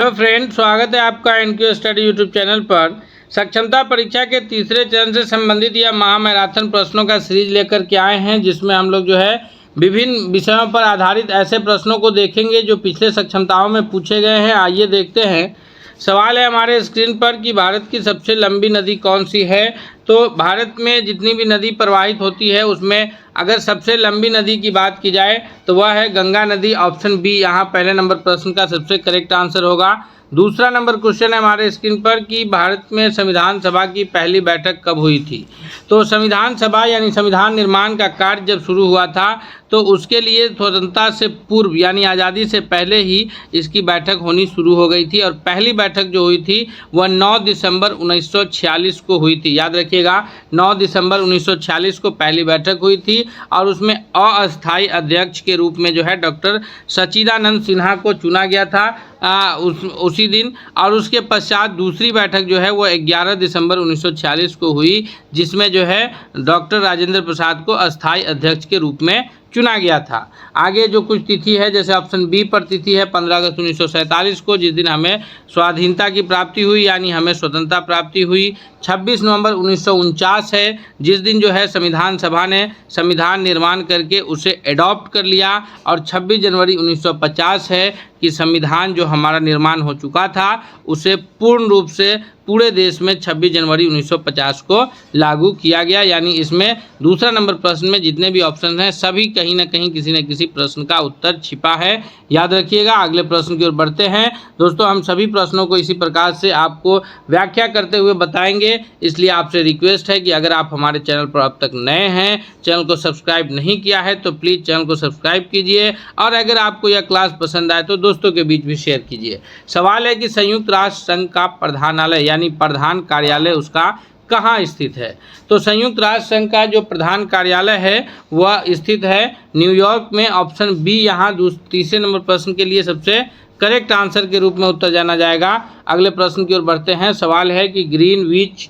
Hello friend, स्वागत है आपका एनक्यू स्टडी यूट्यूब चैनल पर। सक्षमता परीक्षा के तीसरे चरण से संबंधित यह महामैराथन प्रश्नों का सीरीज लेकर के आए हैं, जिसमें हम लोग जो है विभिन्न विषयों पर आधारित ऐसे प्रश्नों को देखेंगे जो पिछले सक्षमताओं में पूछे गए हैं। आइए देखते हैं। सवाल है हमारे स्क्रीन पर कि भारत की सबसे लंबी नदी कौन सी है। तो भारत में जितनी भी नदी प्रवाहित होती है उसमें अगर सबसे लंबी नदी की बात की जाए तो वह है गंगा नदी। ऑप्शन बी यहाँ पहले नंबर प्रश्न का सबसे करेक्ट आंसर होगा। दूसरा नंबर क्वेश्चन है हमारे स्क्रीन पर कि भारत में संविधान सभा की पहली बैठक कब हुई थी। तो संविधान सभा यानी संविधान निर्माण का कार्य जब शुरू हुआ था तो उसके लिए स्वतंत्रता से पूर्व यानी आज़ादी से पहले ही इसकी बैठक होनी शुरू हो गई थी और पहली बैठक जो हुई थी वह 9 दिसंबर 1946 को हुई थी। याद रखिएगा, 9 दिसंबर 1946 को पहली बैठक हुई थी और उसमें अस्थायी अध्यक्ष के रूप में जो है डॉक्टर सच्चिदानंद सिन्हा को चुना गया था उसी दिन। और उसके पश्चात दूसरी बैठक जो है वो 11 दिसंबर 1946 को हुई, जिसमें जो है डॉक्टर राजेंद्र प्रसाद को अस्थायी अध्यक्ष के रूप में चुना गया था। आगे जो कुछ तिथि है, जैसे ऑप्शन बी पर तिथि है 15 अगस्त 1947 को, जिस दिन हमें स्वाधीनता की प्राप्ति हुई यानी हमें स्वतंत्रता प्राप्ति हुई। 26 नवंबर 1949 है, जिस दिन जो है संविधान सभा ने संविधान निर्माण करके उसे एडॉप्ट कर लिया। और 26 जनवरी 1950 है कि संविधान जो हमारा निर्माण हो चुका था उसे पूर्ण रूप से पूरे देश में 26 जनवरी 1950 को लागू किया गया। यानी इसमें दूसरा नंबर प्रश्न में जितने भी ऑप्शन हैं सभी कहीं ना कहीं किसी न किसी प्रश्न का उत्तर छिपा है। याद रखिएगा। अगले प्रश्न की ओर बढ़ते हैं। दोस्तों, हम सभी प्रश्नों को इसी प्रकार से आपको व्याख्या करते हुए बताएंगे, इसलिए आपसे रिक्वेस्ट है कि अगर आप हमारे चैनल पर अब तक नए हैं, चैनल को सब्सक्राइब नहीं किया है तो प्लीज़ चैनल को सब्सक्राइब कीजिए और अगर आपको यह क्लास पसंद आए तो दोस्तों के बीच भी शेयर कीजिए। सवाल है कि संयुक्त राष्ट्र संघ का प्रधानालय यानी प्रधान कार्यालय उसका कहाँ स्थित है। तो संयुक्त राष्ट्र संघ का जो प्रधान कार्यालय है वह स्थित है न्यूयॉर्क में। ऑप्शन बी यहाँ तीसरे नंबर प्रश्न के लिए सबसे करेक्ट आंसर के रूप में उत्तर जाना जाएगा। अगले प्रश्न की ओर बढ़ते हैं। सवाल है कि ग्रीनविच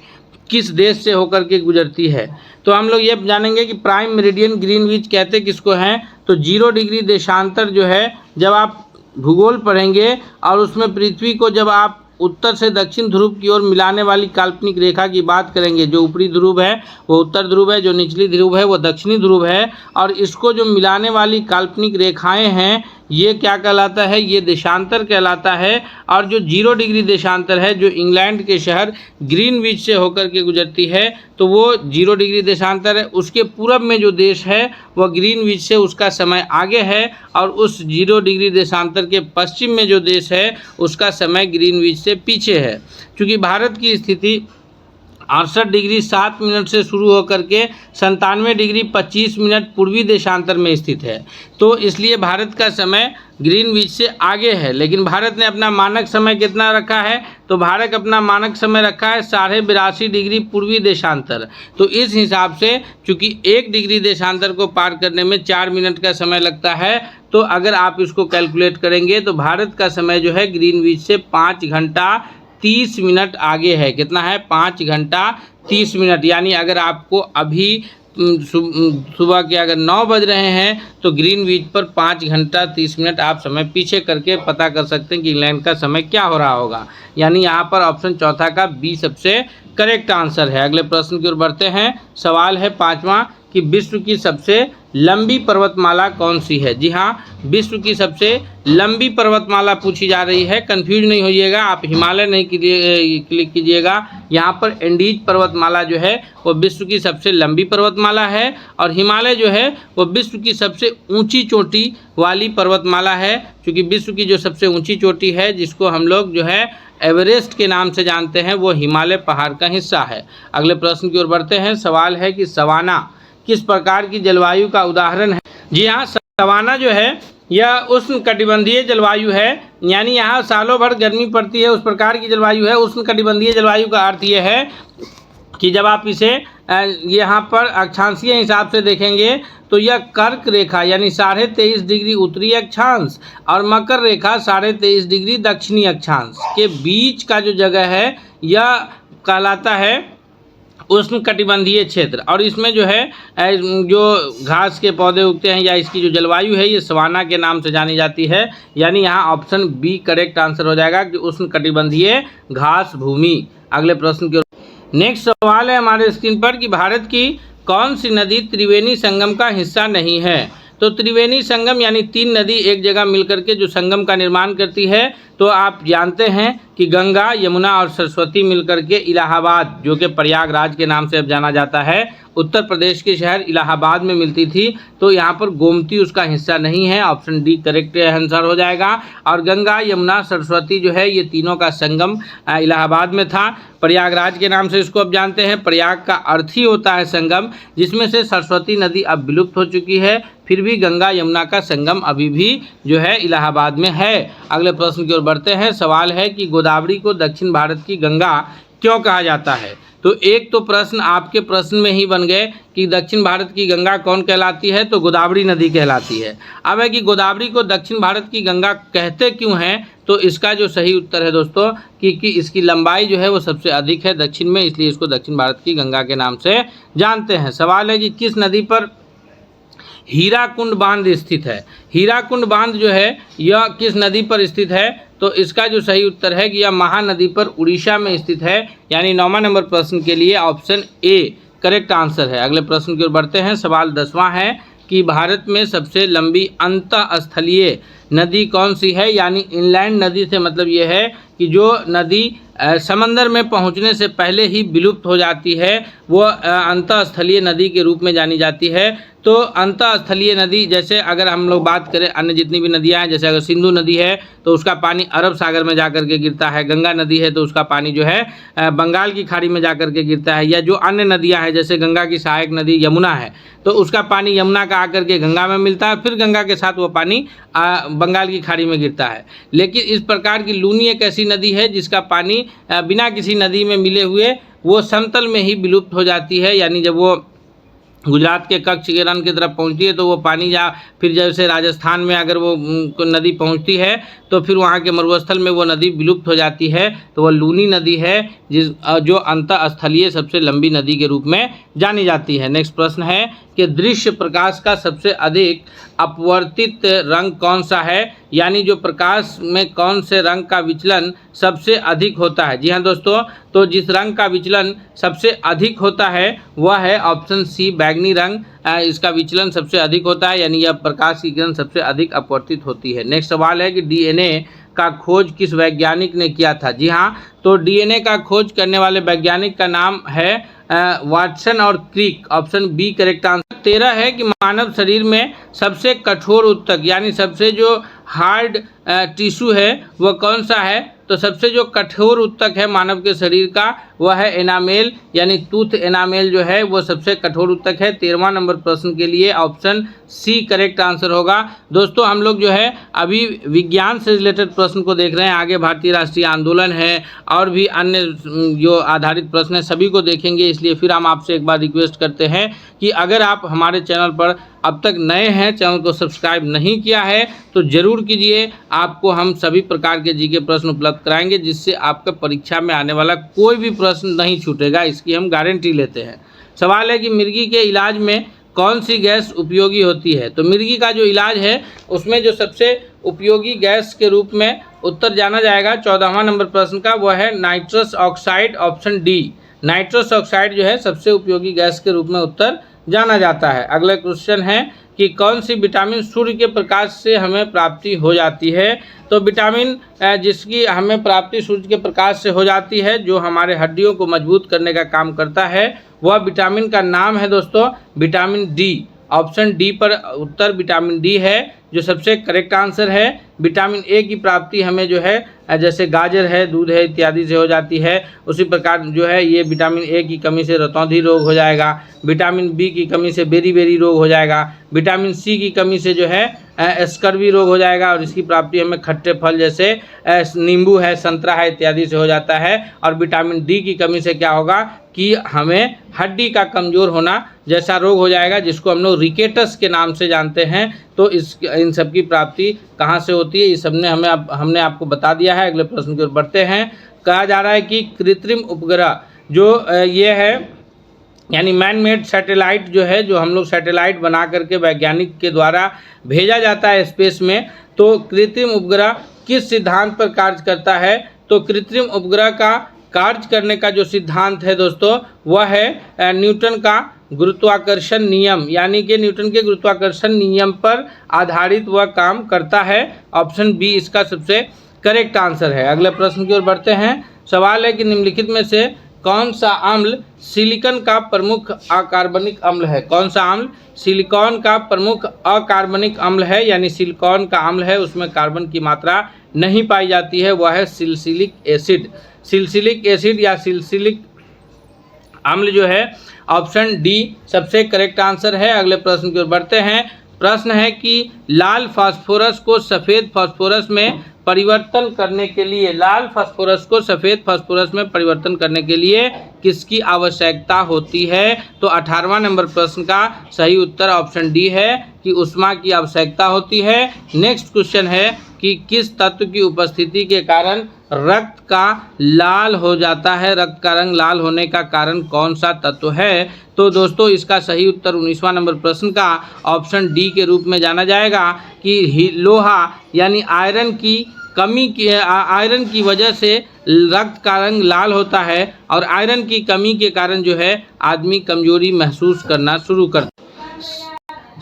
किस देश से होकर के गुजरती है। तो हम लोग ये जानेंगे कि प्राइम मेरिडियन ग्रीनविच कहते किसको हैं। तो 0 डिग्री देशांतर जो है, जब आप भूगोल पढ़ेंगे और उसमें पृथ्वी को जब आप उत्तर से दक्षिण ध्रुव की ओर मिलाने वाली काल्पनिक रेखा की बात करेंगे, जो ऊपरी ध्रुव है वो उत्तर ध्रुव है, जो निचली ध्रुव है वो दक्षिणी ध्रुव है, और इसको जो मिलाने वाली काल्पनिक रेखाएं हैं ये क्या कहलाता है, ये देशांतर कहलाता है। और जो 0 डिग्री देशांतर है जो इंग्लैंड के शहर ग्रीनविच से होकर के गुजरती है तो वो 0 डिग्री देशांतर है। उसके पूरब में जो देश है वह ग्रीनविच से उसका समय आगे है और उस 0 डिग्री देशांतर के पश्चिम में जो देश है उसका समय ग्रीनविच से पीछे है। चूँकि भारत की स्थिति 68 डिग्री 7 मिनट से शुरू होकर के 97 डिग्री 25 मिनट पूर्वी देशांतर में स्थित है, तो इसलिए भारत का समय ग्रीनविच से आगे है। लेकिन भारत ने अपना मानक समय कितना रखा है, तो भारत अपना मानक समय रखा है 82.5 डिग्री पूर्वी देशांतर। तो इस हिसाब से चूँकि 1 डिग्री देशांतर को पार करने में 4 मिनट का समय लगता है, तो अगर आप इसको कैलकुलेट करेंगे तो भारत का समय जो है ग्रीनविच से 5 घंटा 30 मिनट आगे है। कितना है, 5 घंटा 30 मिनट। यानी अगर आपको अभी सुबह के अगर 9 बज रहे हैं तो ग्रीनविच पर 5 घंटा 30 मिनट आप समय पीछे करके पता कर सकते हैं कि इंग्लैंड का समय क्या हो रहा होगा। यानी यहाँ पर ऑप्शन चौथा का बी सबसे करेक्ट आंसर है। अगले प्रश्न की ओर बढ़ते हैं। सवाल है 5वां कि विश्व की सबसे लंबी पर्वतमाला कौन सी है। जी हाँ, विश्व की सबसे लंबी पर्वतमाला पूछी जा रही है। कंफ्यूज नहीं होइएगा, आप हिमालय नहीं क्लिक कीजिएगा। यहाँ पर एंडीज पर्वतमाला जो है वो विश्व की सबसे लंबी पर्वतमाला है और हिमालय जो है वो विश्व की सबसे ऊंची चोटी वाली पर्वतमाला है। क्योंकि विश्व की जो सबसे ऊंची चोटी है जिसको हम लोग जो है एवरेस्ट के नाम से जानते हैं वो हिमालय पहाड़ का हिस्सा है। अगले प्रश्न की ओर बढ़ते हैं। सवाल है कि सवाना किस प्रकार की जलवायु का उदाहरण है। जी हाँ, सवाना जो है यह उष्णकटिबंधीय जलवायु है, यानी यहाँ सालों भर गर्मी पड़ती है, उस प्रकार की जलवायु है। उष्णकटिबंधीय जलवायु का अर्थ यह है कि जब आप इसे यहाँ पर अक्षांशीय हिसाब से देखेंगे तो यह कर्क रेखा यानी 23.5 डिग्री उत्तरी अक्षांश और मकर रेखा 23.5 डिग्री दक्षिणी अक्षांश के बीच का जो जगह है यह कहलाता है उष्णकटिबंधीय क्षेत्र, और इसमें जो है जो घास के पौधे उगते हैं या इसकी जो जलवायु है ये सवाना के नाम से जानी जाती है। यानी यहाँ ऑप्शन बी करेक्ट आंसर हो जाएगा कि उष्णकटिबंधीय घास भूमि। अगले प्रश्न की ओर नेक्स्ट सवाल है हमारे स्क्रीन पर कि भारत की कौन सी नदी त्रिवेणी संगम का हिस्सा नहीं है। तो त्रिवेणी संगम यानी 3 नदी एक जगह मिलकर के जो संगम का निर्माण करती है, तो आप जानते हैं कि गंगा, यमुना और सरस्वती मिलकर के इलाहाबाद, जो कि प्रयागराज के नाम से अब जाना जाता है, उत्तर प्रदेश के शहर इलाहाबाद में मिलती थी। तो यहाँ पर गोमती उसका हिस्सा नहीं है, ऑप्शन डी करेक्ट आंसर हो जाएगा। और गंगा, यमुना, सरस्वती जो है ये तीनों का संगम इलाहाबाद में था। प्रयागराज के नाम से इसको अब जानते हैं। प्रयाग का अर्थ ही होता है संगम, जिसमें से सरस्वती नदी अब विलुप्त हो चुकी है, फिर भी गंगा यमुना का संगम अभी भी जो है इलाहाबाद में है। अगले प्रश्न की ओर बढ़ते हैं। सवाल है कि गोदावरी को दक्षिण भारत की गंगा क्यों कहा जाता है। तो एक तो प्रश्न आपके प्रश्न में ही बन गए कि दक्षिण भारत की गंगा कौन कहलाती है, तो गोदावरी नदी कहलाती है। अब है कि गोदावरी को दक्षिण भारत की गंगा कहते क्यों हैं, तो इसका जो सही उत्तर है दोस्तों कि इसकी लंबाई जो है वो सबसे अधिक है दक्षिण में, इसलिए इसको दक्षिण भारत की गंगा के नाम से जानते हैं। सवाल है कि किस नदी पर हीराकुंड बांध स्थित है। हीराकुंड बांध जो है यह किस नदी पर स्थित है, तो इसका जो सही उत्तर है कि यह महानदी पर उड़ीसा में स्थित है। यानी 9वां नंबर प्रश्न के लिए ऑप्शन ए करेक्ट आंसर है। अगले प्रश्न की ओर बढ़ते हैं। सवाल 10वां है कि भारत में सबसे लंबी अंतःस्थलीय नदी कौन सी है। यानी इनलैंड नदी से मतलब ये है कि जो नदी समंदर में पहुंचने से पहले ही विलुप्त हो जाती है, वो अंतःस्थलीय नदी के रूप में जानी जाती है। तो अंतःस्थलीय नदी, जैसे अगर हम लोग बात करें अन्य जितनी भी नदियां हैं, जैसे अगर सिंधु नदी है तो उसका पानी अरब सागर में जाकर के गिरता है, गंगा नदी है तो उसका पानी जो है बंगाल की खाड़ी में जाकर के गिरता है, या जो अन्य नदियां हैं जैसे गंगा की सहायक नदी यमुना है तो उसका पानी यमुना का आकर के गंगा में मिलता है, फिर गंगा के साथ वो पानी बंगाल की खाड़ी में गिरता है। लेकिन इस प्रकार की लूनी एक ऐसी नदी है जिसका पानी बिना किसी नदी में मिले हुए वो समतल में ही विलुप्त हो जाती है। यानी जब वो गुजरात के कच्छ के रण की तरफ पहुंचती है तो वो पानी या फिर जैसे राजस्थान में अगर वो नदी पहुंचती है तो फिर वहाँ के मरुस्थल में वो नदी विलुप्त हो जाती है, तो वो लूनी नदी है जो अंतःस्थलीय सबसे लंबी नदी के रूप में जानी जाती है। नेक्स्ट प्रश्न है कि दृश्य प्रकाश का सबसे अधिक अपवर्तित रंग कौन सा है। यानी जो प्रकाश में कौन से रंग का विचलन सबसे अधिक होता है। जी हाँ दोस्तों, तो जिस रंग का विचलन सबसे अधिक होता है वह है ऑप्शन सी बैंगनी रंग, इसका विचलन सबसे अधिक होता है, यानी यह प्रकाश की किरण सबसे अधिक अपवर्तित होती है। नेक्स्ट सवाल है कि डीएनए का खोज किस वैज्ञानिक ने किया था। जी हाँ, तो डीएनए का खोज करने वाले वैज्ञानिक का नाम है वाटसन और क्रिक, ऑप्शन बी करेक्ट आंसर। 13 है कि मानव शरीर में सबसे कठोर ऊतक यानी सबसे जो हार्ड टिश्यू है वह कौन सा है। तो सबसे जो कठोर ऊतक है मानव के शरीर का वह है एनामेल, यानी टूथ एनामेल जो है वो सबसे कठोर ऊतक है। 13वां नंबर प्रश्न के लिए ऑप्शन सी करेक्ट आंसर होगा। दोस्तों हम लोग जो है अभी विज्ञान से रिलेटेड प्रश्न को देख रहे हैं, आगे भारतीय राष्ट्रीय आंदोलन है और भी अन्य जो आधारित प्रश्न है सभी को देखेंगे। इसलिए फिर हम आपसे एक बार रिक्वेस्ट करते हैं कि अगर आप हमारे चैनल पर अब तक नए हैं, चैनल को सब्सक्राइब नहीं किया है तो ज़रूर कीजिए। आपको हम सभी प्रकार के जीके प्रश्न उपलब्ध कराएंगे जिससे आपका परीक्षा में आने वाला कोई भी प्रश्न नहीं छूटेगा, इसकी हम गारंटी लेते हैं। सवाल है कि मिर्गी के इलाज में कौन सी गैस उपयोगी होती है। तो मिर्गी का जो इलाज है उसमें जो सबसे उपयोगी गैस के रूप में उत्तर जाना जाएगा 14वां नंबर प्रश्न का, वह है nitrous oxide, option D. Nitrous oxide जो है सबसे उपयोगी गैस के रूप में उत्तर जाना जाता है। अगला क्वेश्चन है कि कौन सी विटामिन सूर्य के प्रकाश से हमें प्राप्ति हो जाती है। तो विटामिन जिसकी हमें प्राप्ति सूर्य के प्रकाश से हो जाती है, जो हमारे हड्डियों को मजबूत करने का काम करता है, वह विटामिन का नाम है दोस्तों विटामिन डी। ऑप्शन डी पर उत्तर विटामिन डी है जो सबसे करेक्ट आंसर है। विटामिन ए की प्राप्ति हमें जो है जैसे गाजर है, दूध है इत्यादि से हो जाती है, उसी प्रकार जो है ये विटामिन ए की कमी से रतौंधी रोग हो जाएगा, विटामिन बी की कमी से बेरी रोग हो जाएगा, विटामिन सी की कमी से जो है स्कर्वी रोग हो जाएगा, और इसकी प्राप्ति हमें खट्टे फल जैसे नींबू है, संतरा है इत्यादि से हो जाता है। और विटामिन डी की कमी से क्या होगा कि हमें हड्डी का कमज़ोर होना जैसा रोग हो जाएगा जिसको हम लोग रिकेटस के नाम से जानते हैं। तो इन सब की प्राप्ति कहाँ से होती है ये सब ने हमने आपको बता दिया है। अगले प्रश्न की ओर बढ़ते हैं। कहा जा रहा है कि कृत्रिम उपग्रह जो ये है यानी मैन मेड सैटेलाइट जो है, जो हम लोग सैटेलाइट बना करके वैज्ञानिक के द्वारा भेजा जाता है स्पेस में, तो कृत्रिम उपग्रह किस सिद्धांत पर कार्य करता है? तो कृत्रिम उपग्रह का कार्य करने का जो सिद्धांत है दोस्तों, वह है न्यूटन का गुरुत्वाकर्षण नियम, यानी कि न्यूटन के गुरुत्वाकर्षण नियम पर आधारित वह काम करता है। ऑप्शन बी इसका सबसे करेक्ट आंसर है। अगले प्रश्न की ओर बढ़ते हैं। सवाल है कि निम्नलिखित में से कौन सा अम्ल सिलिकॉन का प्रमुख अकार्बनिक अम्ल है? कौन सा अम्ल सिलिकॉन का प्रमुख अकार्बनिक अम्ल है, यानी सिलिकॉन का अम्ल है उसमें कार्बन की मात्रा नहीं पाई जाती है, वह है सिलिसिलिक एसिड। सिलिसिलिक एसिड या सिलिसिलिक अम्ल जो है, ऑप्शन डी सबसे करेक्ट आंसर है। अगले प्रश्न की ओर बढ़ते हैं। प्रश्न है कि लाल फास्फोरस को सफ़ेद फास्फोरस में परिवर्तन करने के लिए, लाल फास्फोरस को सफ़ेद फास्फोरस में परिवर्तन करने के लिए किसकी आवश्यकता होती है? तो 18वां नंबर प्रश्न का सही उत्तर ऑप्शन डी है कि ऊष्मा की आवश्यकता होती है। नेक्स्ट क्वेश्चन है कि किस तत्व की उपस्थिति के कारण रक्त का लाल हो जाता है? रक्त का रंग लाल होने का कारण कौन सा तत्व है? तो दोस्तों इसका सही उत्तर 19वां नंबर प्रश्न का ऑप्शन डी के रूप में जाना जाएगा कि लोहा यानी आयरन की वजह से रक्त का रंग लाल होता है, और आयरन की कमी के कारण जो है आदमी कमजोरी महसूस करना शुरू करता है।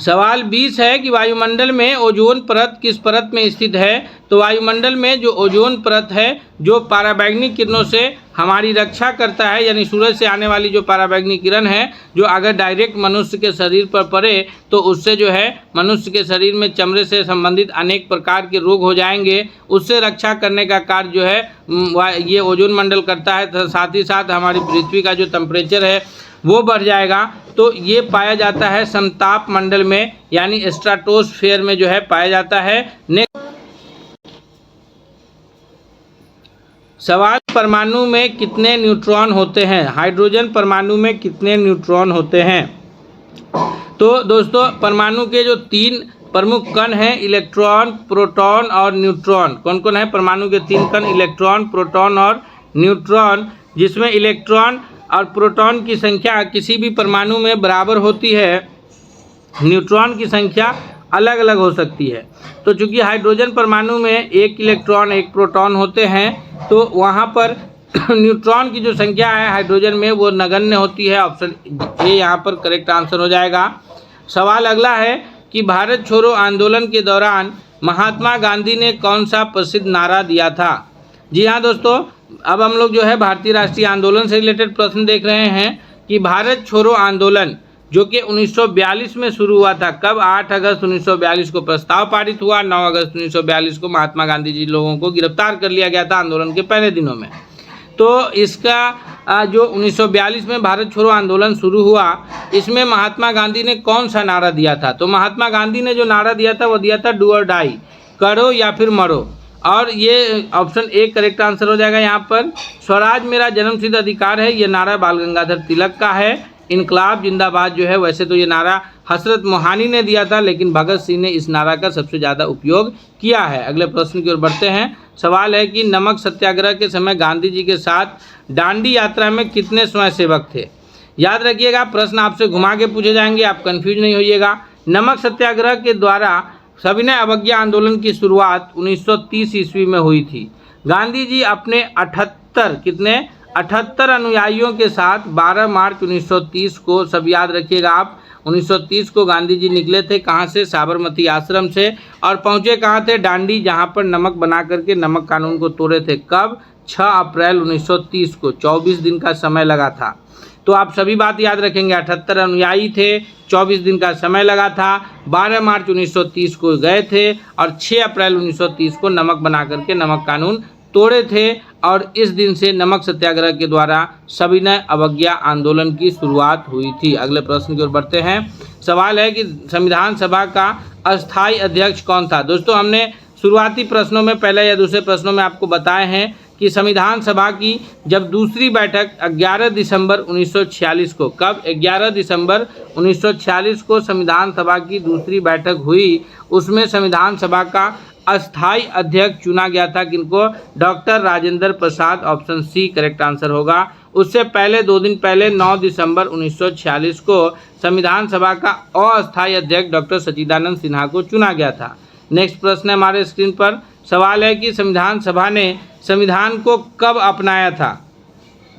सवाल 20 है कि वायुमंडल में ओजोन परत किस परत में स्थित है? तो वायुमंडल में जो ओजोन परत है, जो पराबैंगनी किरणों से हमारी रक्षा करता है, यानी सूरज से आने वाली जो पराबैंगनी किरण है, जो अगर डायरेक्ट मनुष्य के शरीर पर पड़े तो उससे जो है मनुष्य के शरीर में चमड़े से संबंधित अनेक प्रकार के रोग हो जाएंगे। उससे रक्षा करने का कार्य जो है ये ओजोन मंडल करता है। साथ ही साथ हमारी पृथ्वी का जो टेम्परेचर है वो बढ़ जाएगा। तो ये पाया जाता है समताप मंडल में, यानी स्ट्राटोस्फेयर में जो है पाया जाता है। सवाल, परमाणु में कितने न्यूट्रॉन होते हैं? हाइड्रोजन परमाणु में कितने न्यूट्रॉन होते हैं? तो दोस्तों परमाणु के जो 3 प्रमुख कण हैं, इलेक्ट्रॉन, प्रोटॉन और न्यूट्रॉन। कौन कौन है परमाणु के 3 कण? इलेक्ट्रॉन, प्रोटॉन और न्यूट्रॉन, जिसमें इलेक्ट्रॉन और प्रोटॉन की संख्या किसी भी परमाणु में बराबर होती है, न्यूट्रॉन की संख्या अलग अलग हो सकती है। तो चूंकि हाइड्रोजन परमाणु में 1 इलेक्ट्रॉन 1 प्रोटॉन होते हैं, तो वहाँ पर न्यूट्रॉन की जो संख्या है हाइड्रोजन में वो नगण्य होती है। ऑप्शन ए यहाँ पर करेक्ट आंसर हो जाएगा। सवाल अगला है कि भारत छोड़ो आंदोलन के दौरान महात्मा गांधी ने कौन सा प्रसिद्ध नारा दिया था? जी हाँ दोस्तों, अब हम लोग जो है भारतीय राष्ट्रीय आंदोलन से रिलेटेड प्रश्न देख रहे हैं कि भारत छोड़ो आंदोलन जो कि 1942 में शुरू हुआ था। कब? 8 अगस्त 1942 को प्रस्ताव पारित हुआ। 9 अगस्त 1942 को महात्मा गांधी जी लोगों को गिरफ्तार कर लिया गया था आंदोलन के पहले दिनों में। तो इसका जो 1942 में भारत छोड़ो आंदोलन शुरू हुआ, इसमें महात्मा गांधी ने कौन सा नारा दिया था? तो महात्मा गांधी ने जो नारा दिया था वो दिया था डू और डाई, करो या फिर मरो। और ये ऑप्शन ए करेक्ट आंसर हो जाएगा। यहाँ पर स्वराज मेरा जन्मसिद्ध अधिकार है, ये नारा बाल गंगाधर तिलक का है। इनकलाब जिंदाबाद जो है, वैसे तो ये नारा हसरत मोहानी ने दिया था, लेकिन भगत सिंह ने इस नारा का सबसे ज़्यादा उपयोग किया है। अगले प्रश्न की ओर बढ़ते हैं। सवाल है कि नमक सत्याग्रह के समय गांधी जी के साथ दांडी यात्रा में कितने स्वयंसेवक थे? याद रखिएगा, प्रश्न आपसे घुमा के पूछे जाएंगे, आप कन्फ्यूज नहीं होइएगा। नमक सत्याग्रह के द्वारा सविनय अवज्ञा आंदोलन की शुरुआत 1930 ईस्वी में हुई थी। गांधी जी अपने 78 अनुयायियों के साथ 12 मार्च 1930 को, सब याद रखिएगा आप, 1930 को गांधी जी निकले थे। कहाँ से? साबरमती आश्रम से। और पहुँचे कहाँ थे? दांडी, जहाँ पर नमक बना करके नमक कानून को तोड़े थे। कब? 6 अप्रैल 1930 को। 24 दिन का समय लगा था। तो आप सभी बात याद रखेंगे। 78 अनुयायी थे, 24 दिन का समय लगा था, 12 मार्च 1930 को गए थे और 6 अप्रैल 1930 को नमक बना करके नमक कानून तोड़े थे। और इस दिन से नमक सत्याग्रह के द्वारा सविनय अवज्ञा आंदोलन की शुरुआत हुई थी। अगले प्रश्न की ओर बढ़ते हैं। सवाल है कि संविधान सभा का अस्थायी अध्यक्ष कौन था? दोस्तों हमने शुरुआती प्रश्नों में, पहले या दूसरे प्रश्नों में आपको बताए हैं कि संविधान सभा की जब दूसरी बैठक 11 दिसंबर 1946 को, कब? 11 दिसंबर 1946 को संविधान सभा की दूसरी बैठक हुई। उसमें संविधान सभा का अस्थाई अध्यक्ष चुना गया था? किनको? Doctor Rajendra Prasad, option C correct answer होगा। उससे पहले 2 दिन पहले 9 दिसंबर 1946 को संविधान सभा का अस्थायी अध्यक्ष डॉक्टर सच्चिदानंद सिन्हा को चुना गया था। नेक्स्ट प्रश्न है हमारे स्क्रीन पर, सवाल है कि संविधान सभा ने संविधान को कब अपनाया था?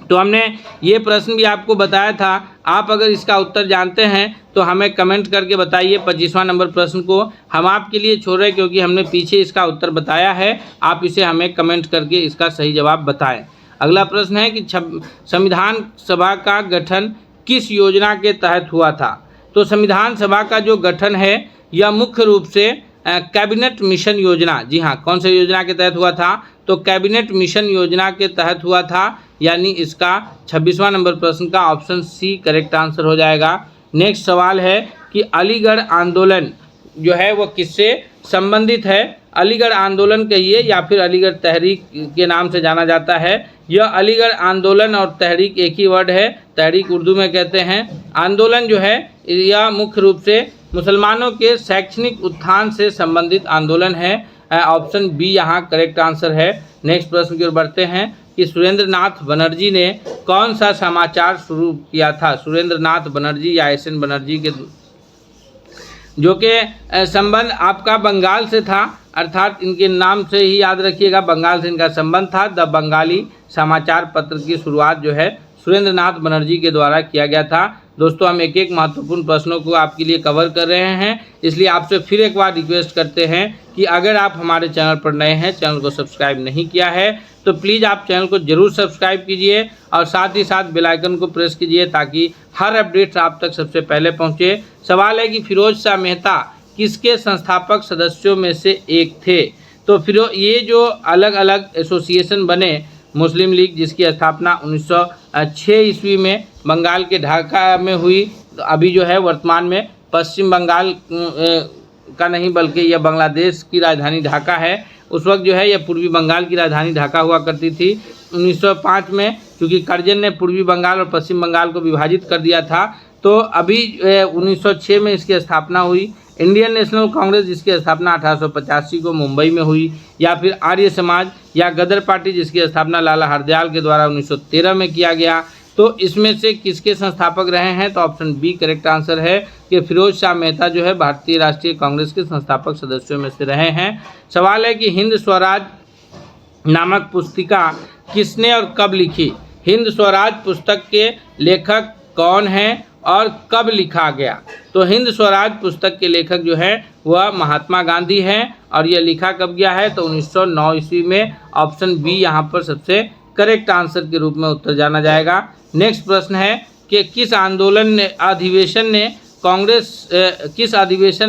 तो हमने ये प्रश्न भी आपको बताया था। आप अगर इसका उत्तर जानते हैं तो हमें कमेंट करके बताइए। 25वां नंबर प्रश्न को हम आपके लिए छोड़ रहे हैं क्योंकि हमने पीछे इसका उत्तर बताया है। आप इसे हमें कमेंट करके इसका सही जवाब बताएं। अगला प्रश्न है कि संविधान सभा का गठन किस योजना के तहत हुआ था? तो संविधान सभा का जो गठन है यह मुख्य रूप से कैबिनेट मिशन योजना, जी हाँ, कौन सी योजना के तहत हुआ था? तो कैबिनेट मिशन योजना के तहत हुआ था, यानी इसका 26वां नंबर प्रश्न का ऑप्शन सी करेक्ट आंसर हो जाएगा। नेक्स्ट सवाल है कि अलीगढ़ आंदोलन जो है वो किससे संबंधित है? अलीगढ़ आंदोलन कहिए या फिर अलीगढ़ तहरीक के नाम से जाना जाता है। यह अलीगढ़ आंदोलन और तहरीक एक ही वर्ड है, तहरीक उर्दू में कहते हैं। आंदोलन जो है यह मुख्य रूप से मुसलमानों के शैक्षणिक उत्थान से संबंधित आंदोलन है। ऑप्शन बी यहाँ करेक्ट आंसर है। नेक्स्ट प्रश्न की ओर बढ़ते हैं कि सुरेंद्र नाथ बनर्जी ने कौन सा समाचार शुरू किया था? सुरेंद्र नाथ बनर्जी या एस.एन. बनर्जी के जो कि संबंध आपका बंगाल से था, अर्थात इनके नाम से ही याद रखिएगा, बंगाल से इनका संबंध था। द बंगाली समाचार पत्र की शुरुआत जो है सुरेंद्र नाथ बनर्जी के द्वारा किया गया था। दोस्तों, हम एक एक महत्वपूर्ण प्रश्नों को आपके लिए कवर कर रहे हैं, इसलिए आपसे फिर एक बार रिक्वेस्ट करते हैं कि अगर आप हमारे चैनल पर नए हैं, चैनल को सब्सक्राइब नहीं किया है तो प्लीज़ आप चैनल को जरूर सब्सक्राइब कीजिए और साथ ही साथ बेल आइकन को प्रेस कीजिए ताकि हर अपडेट आप तक सबसे पहले पहुंचे। सवाल है कि फिरोज शाह मेहता किसके संस्थापक सदस्यों में से एक थे? तो फिर ये जो अलग अलग एसोसिएशन बने, मुस्लिम लीग जिसकी स्थापना 1906 ईस्वी में बंगाल के ढाका में हुई, तो अभी जो है वर्तमान में पश्चिम बंगाल का नहीं बल्कि यह बांग्लादेश की राजधानी ढाका है। उस वक्त जो है यह पूर्वी बंगाल की राजधानी ढाका हुआ करती थी। 1905 में क्योंकि कर्जन ने पूर्वी बंगाल और पश्चिम बंगाल को विभाजित कर दिया था, तो अभी 1906 में इसकी स्थापना हुई। इंडियन नेशनल कांग्रेस जिसकी स्थापना 1885 को मुंबई में हुई, या फिर आर्य समाज या गदर पार्टी जिसकी स्थापना लाला हरदयाल के द्वारा 1913 में किया गया। तो इसमें से किसके संस्थापक रहे हैं? तो ऑप्शन बी करेक्ट आंसर है कि फिरोज शाह मेहता जो है भारतीय राष्ट्रीय कांग्रेस के संस्थापक सदस्यों में से रहे हैं। सवाल है कि हिंद स्वराज नामक पुस्तिका किसने और कब लिखी? हिंद स्वराज पुस्तक के लेखक कौन हैं और कब लिखा गया? तो हिंद स्वराज पुस्तक के लेखक जो है वह महात्मा गांधी हैं और यह लिखा कब गया है? तो 1909 ईस्वी में। ऑप्शन बी यहाँ पर सबसे करेक्ट आंसर के रूप में उत्तर जाना जाएगा। नेक्स्ट प्रश्न है कि किस अधिवेशन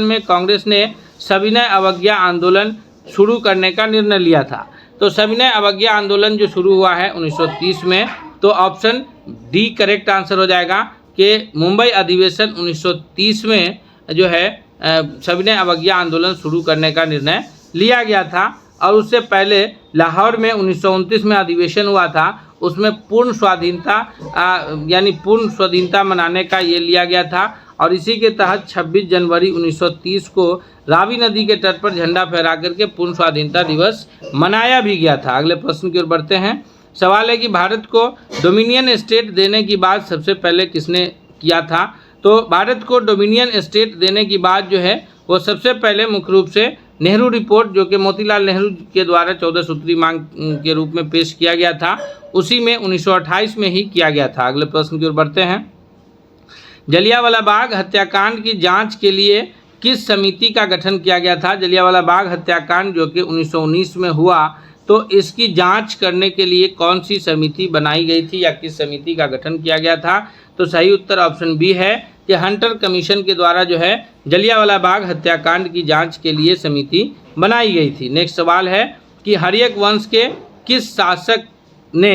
में कांग्रेस ने सविनय अवज्ञा आंदोलन शुरू करने का निर्णय लिया था? तो सविनय अवज्ञा आंदोलन जो शुरू हुआ है 1930 में, तो ऑप्शन डी करेक्ट आंसर हो जाएगा कि मुंबई अधिवेशन 1930 में जो है सविनय अवज्ञा आंदोलन शुरू करने का निर्णय लिया गया था। और उससे पहले लाहौर में 1929 में अधिवेशन हुआ था, उसमें पूर्ण स्वाधीनता यानी पूर्ण स्वाधीनता मनाने का ये लिया गया था और इसी के तहत 26 जनवरी 1930 को रावी नदी के तट पर झंडा फहरा करके पूर्ण स्वाधीनता दिवस मनाया भी गया था। अगले प्रश्न की ओर बढ़ते हैं। सवाल है कि भारत को डोमिनियन स्टेट देने की बात सबसे पहले किसने किया था? तो भारत को डोमिनियन स्टेट देने की बात जो है वो सबसे पहले मुख्य रूप से नेहरू रिपोर्ट जो कि मोतीलाल नेहरू के द्वारा 14 सूत्री मांग के रूप में पेश किया गया था, उसी में 1928 में ही किया गया था। अगले प्रश्न की ओर बढ़ते हैं। जलियांवाला बाग हत्याकांड की जांच के लिए किस समिति का गठन किया गया था? जलियांवाला बाग हत्याकांड जो कि 1919 में हुआ, तो इसकी जांच करने के लिए कौन सी समिति बनाई गई थी या किस समिति का गठन किया गया था? तो सही उत्तर ऑप्शन बी है कि हंटर कमीशन के द्वारा जो है जलियांवाला बाग हत्याकांड की जांच के लिए समिति बनाई गई थी। नेक्स्ट सवाल है कि हर्यक वंश के किस शासक ने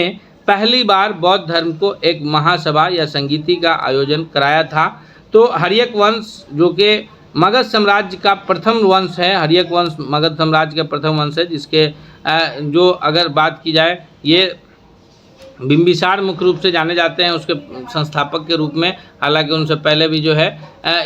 पहली बार बौद्ध धर्म को एक महासभा या संगीति का आयोजन कराया था? तो हर्यक वंश जो कि मगध साम्राज्य का प्रथम वंश है, हर्यक वंश मगध साम्राज्य का प्रथम वंश है, जिसके जो अगर बात की जाए ये बिंबिसार मुख्य रूप से जाने जाते हैं उसके संस्थापक के रूप में, हालांकि उनसे पहले भी जो है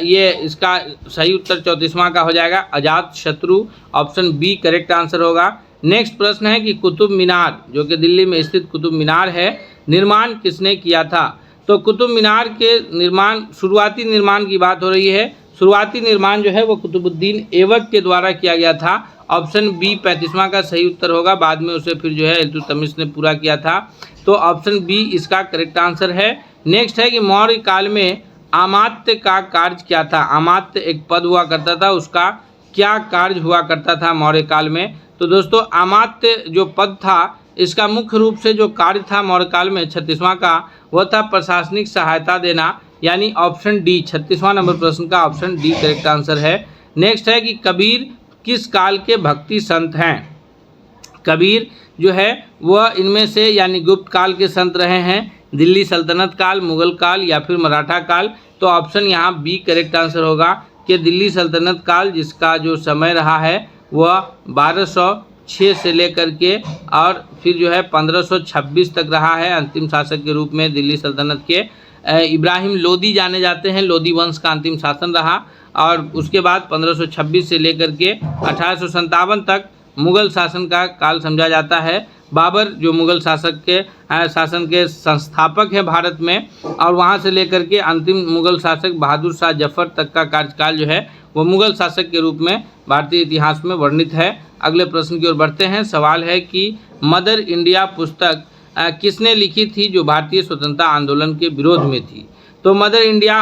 ये इसका सही उत्तर 34वां का हो जाएगा अजात शत्रु, ऑप्शन बी करेक्ट आंसर होगा। नेक्स्ट प्रश्न है कि कुतुब मीनार जो कि दिल्ली में स्थित कुतुब मीनार है, निर्माण किसने किया था? तो कुतुब मीनार के निर्माण, शुरुआती निर्माण की बात हो रही है, शुरुआती निर्माण जो है वो कुतुबुद्दीन ऐबक के द्वारा किया गया था, ऑप्शन बी 35वां का सही उत्तर होगा। बाद में उसे फिर जो है इल्तुतमिश ने पूरा किया था, तो ऑप्शन बी इसका करेक्ट आंसर है। नेक्स्ट है कि मौर्य काल में अमात्य का कार्य क्या था? अमात्य एक पद हुआ करता था, उसका क्या कार्य हुआ करता था मौर्य काल में? तो दोस्तों अमात्य जो पद था इसका मुख्य रूप से जो कार्य था मौर्य काल में 36वां का, वह था प्रशासनिक सहायता देना, यानी ऑप्शन डी 36वां नंबर प्रश्न का ऑप्शन डी करेक्ट आंसर है। नेक्स्ट है कि कबीर किस काल के भक्ति संत हैं? कबीर जो है वह इनमें से यानी गुप्त काल के संत रहे हैं, दिल्ली सल्तनत काल, मुगल काल या फिर मराठा काल, तो ऑप्शन यहाँ बी करेक्ट आंसर होगा कि दिल्ली सल्तनत काल, जिसका जो समय रहा है वह 1206 से लेकर के और फिर जो है 1526 तक रहा है। अंतिम शासक के रूप में दिल्ली सल्तनत के इब्राहिम लोदी जाने जाते हैं, लोदी वंश का अंतिम शासन रहा, और उसके बाद 1526 से लेकर के 1857 तक मुगल शासन का काल समझा जाता है। बाबर जो मुगल शासन के संस्थापक हैं भारत में, और वहां से लेकर के अंतिम मुगल शासक बहादुर शाह जफर तक का कार्यकाल जो है वो मुगल शासक के रूप में भारतीय इतिहास में वर्णित है। अगले प्रश्न की ओर बढ़ते हैं। सवाल है कि मदर इंडिया पुस्तक किसने लिखी थी जो भारतीय स्वतंत्रता आंदोलन के विरोध में थी? तो मदर इंडिया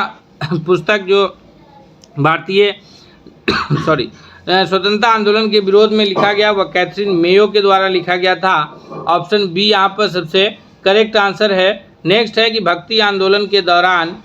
पुस्तक जो भारतीय स्वतंत्रता आंदोलन के विरोध में लिखा गया वह कैथरीन मेयो के द्वारा लिखा गया था, ऑप्शन बी यहाँ पर सबसे करेक्ट आंसर है। नेक्स्ट है कि भक्ति आंदोलन के दौरान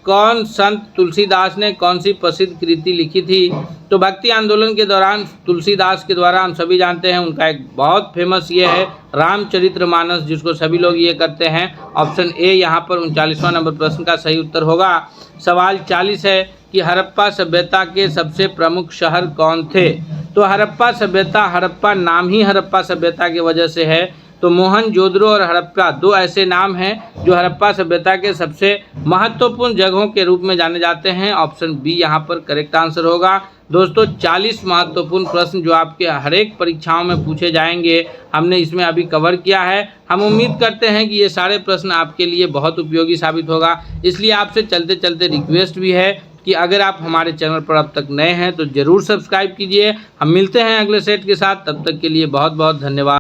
कौन संत तुलसीदास ने कौन सी प्रसिद्ध कृति लिखी थी? तो भक्ति आंदोलन के दौरान तुलसीदास के द्वारा हम सभी जानते हैं उनका एक बहुत फेमस ये है रामचरितमानस, जिसको सभी लोग ये करते हैं, ऑप्शन ए यहाँ पर 39वां नंबर प्रश्न का सही उत्तर होगा। सवाल 40 है कि हड़प्पा सभ्यता के सबसे प्रमुख शहर कौन थे? तो हड़प्पा सभ्यता, हड़प्पा नाम ही हड़प्पा सभ्यता की वजह से है, तो मोहनजोदड़ो और हड़प्पा दो ऐसे नाम हैं जो हड़प्पा सभ्यता के सबसे महत्वपूर्ण जगहों के रूप में जाने जाते हैं, ऑप्शन बी यहाँ पर करेक्ट आंसर होगा। दोस्तों 40 महत्वपूर्ण प्रश्न जो आपके हर एक परीक्षाओं में पूछे जाएंगे हमने इसमें अभी कवर किया है। हम उम्मीद करते हैं कि ये सारे प्रश्न आपके लिए बहुत उपयोगी साबित होगा, इसलिए आपसे चलते चलते रिक्वेस्ट भी है कि अगर आप हमारे चैनल पर अब तक नए हैं तो ज़रूर सब्सक्राइब कीजिए। हम मिलते हैं अगले सेट के साथ, तब तक के लिए बहुत बहुत धन्यवाद।